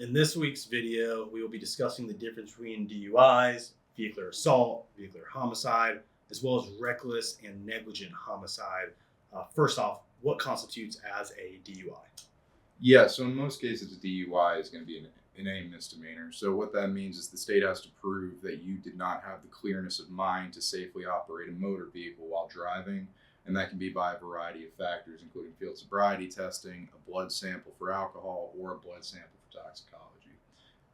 In this week's video, we will be discussing the difference between DUIs, vehicular assault, vehicular homicide, as well as reckless and negligent homicide. First off, what constitutes as a DUI? Yeah, so in most cases, a DUI is going to be a misdemeanor. So what that means is the state has to prove that you did not have the clearness of mind to safely operate a motor vehicle while driving. And that can be by a variety of factors, including field sobriety testing, a blood sample for alcohol, or a blood sample for toxicology.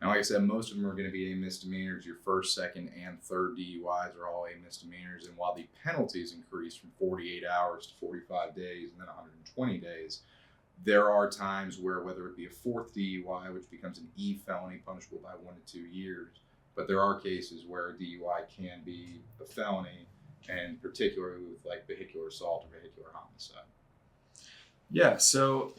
Now, like I said, most of them are going to be a misdemeanors. Your first, second, and third DUIs are all a misdemeanors. And while the penalties increase from 48 hours to 45 days and then 120 days, there are times where, whether it be a fourth DUI, which becomes an E felony punishable by 1 to 2 years, but there are cases where a DUI can be a felony, and particularly with like vehicular assault or vehicular homicide. Yeah, so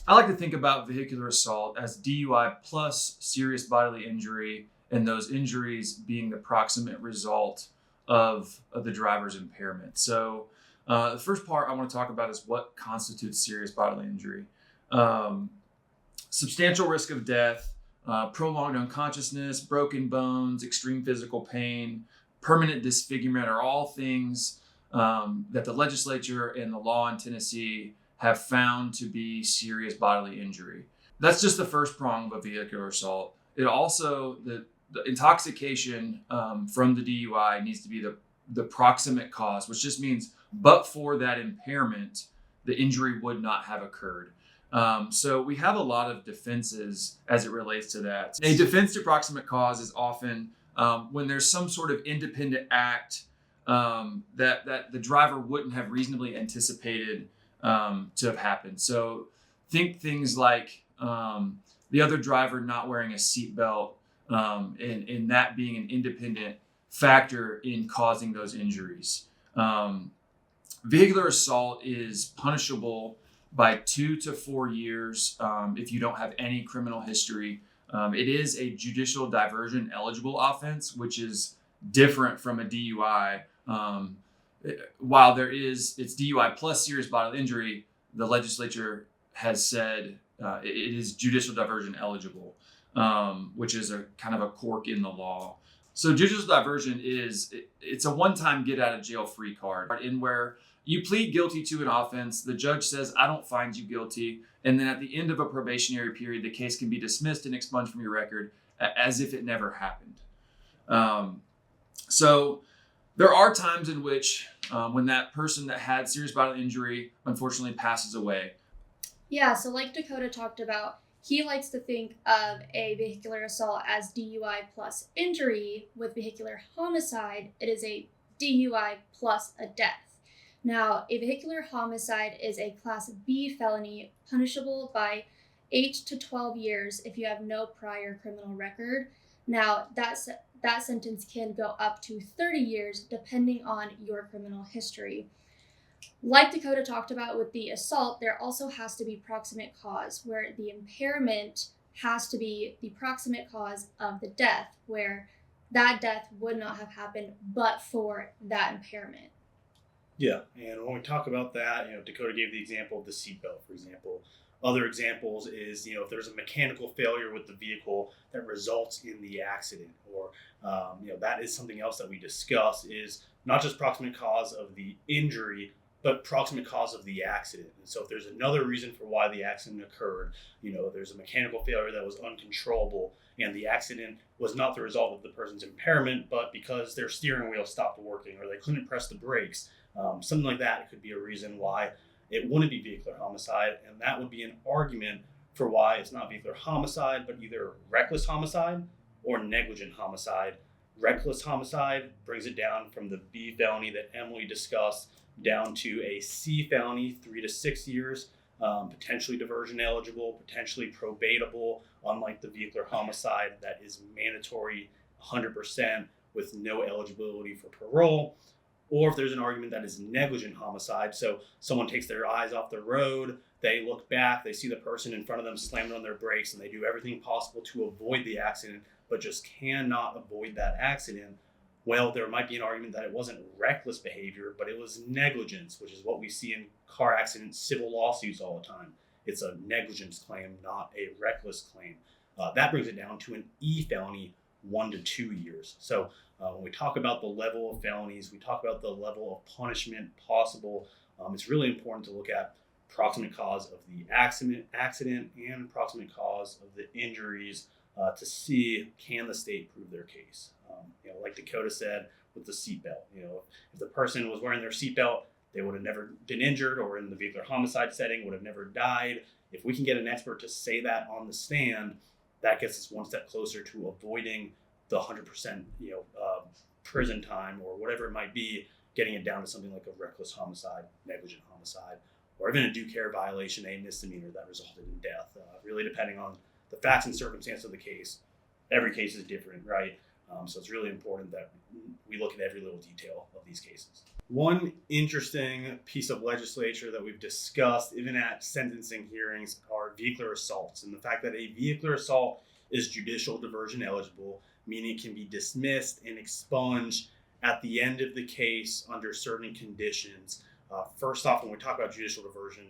I like to think about vehicular assault as DUI plus serious bodily injury, and those injuries being the proximate result of the driver's impairment. So the first part I want to talk about is what constitutes serious bodily injury. Substantial risk of death, prolonged unconsciousness, broken bones, extreme physical pain, permanent disfigurement are all things that the legislature and the law in Tennessee have found to be serious bodily injury. That's just the first prong of a vehicular assault. It also, the intoxication from the DUI needs to be the proximate cause, which just means but for that impairment, the injury would not have occurred. So we have a lot of defenses as it relates to that. A defense to proximate cause is often when there's some sort of independent act that the driver wouldn't have reasonably anticipated to have happened. So think things like the other driver not wearing a seatbelt and that being an independent factor in causing those injuries. Vehicular assault is punishable by 2 to 4 years if you don't have any criminal history. It is a judicial diversion eligible offense, which is different from a DUI. While it's DUI plus serious bodily injury, the legislature has said it is judicial diversion eligible, which is a kind of a quirk in the law. So judicial diversion it's a one-time get out of jail free card, in where you plead guilty to an offense, the judge says, I don't find you guilty, and then at the end of a probationary period, the case can be dismissed and expunged from your record as if it never happened. So there are times in which when that person that had serious bodily injury unfortunately passes away. Yeah, so like Dakota talked about, he likes to think of a vehicular assault as DUI plus injury. With vehicular homicide, it is a DUI plus a death. Now, a vehicular homicide is a Class B felony punishable by 8 to 12 years if you have no prior criminal record. Now, that sentence can go up to 30 years depending on your criminal history. Like Dakota talked about with the assault, there also has to be proximate cause, where the impairment has to be the proximate cause of the death, where that death would not have happened but for that impairment. Yeah, and when we talk about that, Dakota gave the example of the seatbelt, for example. Other examples is, if there's a mechanical failure with the vehicle that results in the accident, or, that is something else that we discuss, is not just proximate cause of the injury, but proximate cause of the accident. And so if there's another reason for why the accident occurred, there's a mechanical failure that was uncontrollable, and the accident was not the result of the person's impairment, but because their steering wheel stopped working or they couldn't press the brakes, something like that could be a reason why it wouldn't be vehicular homicide, and that would be an argument for why it's not vehicular homicide, but either reckless homicide or negligent homicide. Reckless homicide brings it down from the B felony that Emily discussed down to a C felony, 3 to 6 years, potentially diversion eligible, potentially probatable, unlike the vehicular homicide that is mandatory 100% with no eligibility for parole. Or if there's an argument that is negligent homicide, so someone takes their eyes off the road, they look back, they see the person in front of them slamming on their brakes, and they do everything possible to avoid the accident, but just cannot avoid that accident. Well, there might be an argument that it wasn't reckless behavior, but it was negligence, which is what we see in car accident civil lawsuits all the time. It's a negligence claim, not a reckless claim. That brings it down to an E felony, 1 to 2 years. So when we talk about the level of felonies, we talk about the level of punishment possible. It's really important to look at proximate cause of the accident and proximate cause of the injuries to see, can the state prove their case. Like Dakota said with the seatbelt, if the person was wearing their seatbelt, they would have never been injured, or in the vehicular homicide setting would have never died. If we can get an expert to say that on the stand, that gets us one step closer to avoiding the 100% prison time or whatever it might be, getting it down to something like a reckless homicide, negligent homicide, or even a due care violation, a misdemeanor that resulted in death. Really depending on the facts and circumstance of the case. Every case is different, right? So it's really important that we look at every little detail of these cases. One interesting piece of legislature that we've discussed, even at sentencing hearings, are vehicular assaults, and the fact that a vehicular assault is judicial diversion eligible, meaning it can be dismissed and expunged at the end of the case under certain conditions. First off, when we talk about judicial diversion,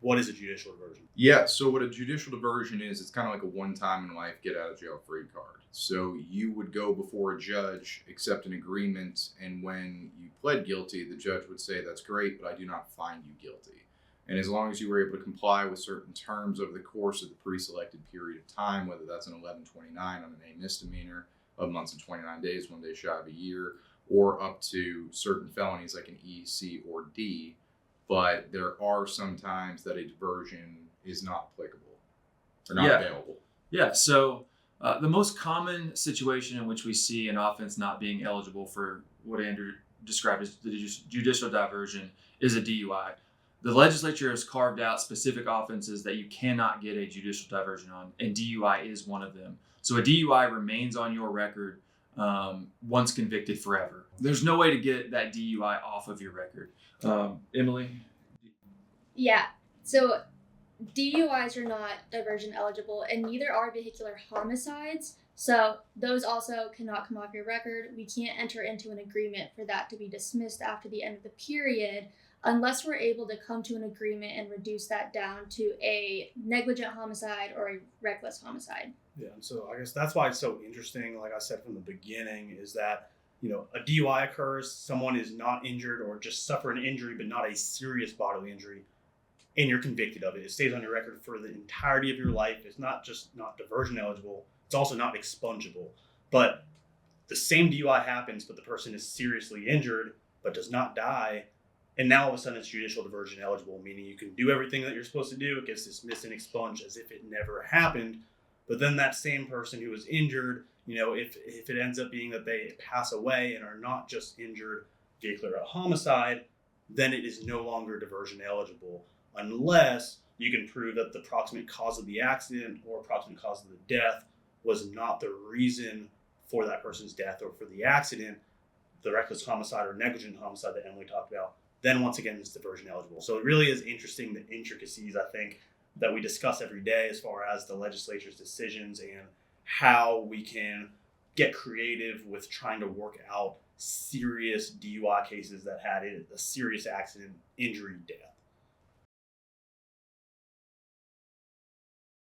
what is a judicial diversion? Yeah, so what a judicial diversion is, it's kind of like a one-time in life get out of jail free card. So you would go before a judge, accept an agreement, and when you pled guilty, the judge would say, that's great, but I do not find you guilty. And as long as you were able to comply with certain terms over the course of the pre-selected period of time, whether that's an 1129 on an A misdemeanor of months and 29 days, 1 day shy of a year, or up to certain felonies like an E, C, or D, but there are some times that a diversion is not applicable or not available. Yeah, so the most common situation in which we see an offense not being eligible for what Andrew described as the judicial diversion is a DUI. The legislature has carved out specific offenses that you cannot get a judicial diversion on, and DUI is one of them. So a DUI remains on your record once convicted forever. There's no way to get that DUI off of your record. Emily? Yeah, so DUIs are not diversion eligible, and neither are vehicular homicides. So those also cannot come off your record. We can't enter into an agreement for that to be dismissed after the end of the period unless we're able to come to an agreement and reduce that down to a negligent homicide or a reckless homicide. Yeah, and so I guess that's why it's so interesting, like I said from the beginning, is that a DUI occurs, someone is not injured or just suffer an injury but not a serious bodily injury, and you're convicted of it. It stays on your record for the entirety of your life. It's not just not diversion eligible, it's also not expungible. But the same DUI happens, but the person is seriously injured but does not die, and now all of a sudden it's judicial diversion eligible, meaning you can do everything that you're supposed to do, it gets dismissed and expunged as if it never happened. But then that same person who was injured, if it ends up being that they pass away and are not just injured vehicular homicide, then it is no longer diversion eligible unless you can prove that the proximate cause of the accident or proximate cause of the death was not the reason for that person's death or for the accident, the reckless homicide or negligent homicide that Emily talked about. Then once again, it's diversion eligible. So it really is interesting, the intricacies, I think, that we discuss every day as far as the legislature's decisions and how we can get creative with trying to work out serious DUI cases that had a serious accident, injury, death.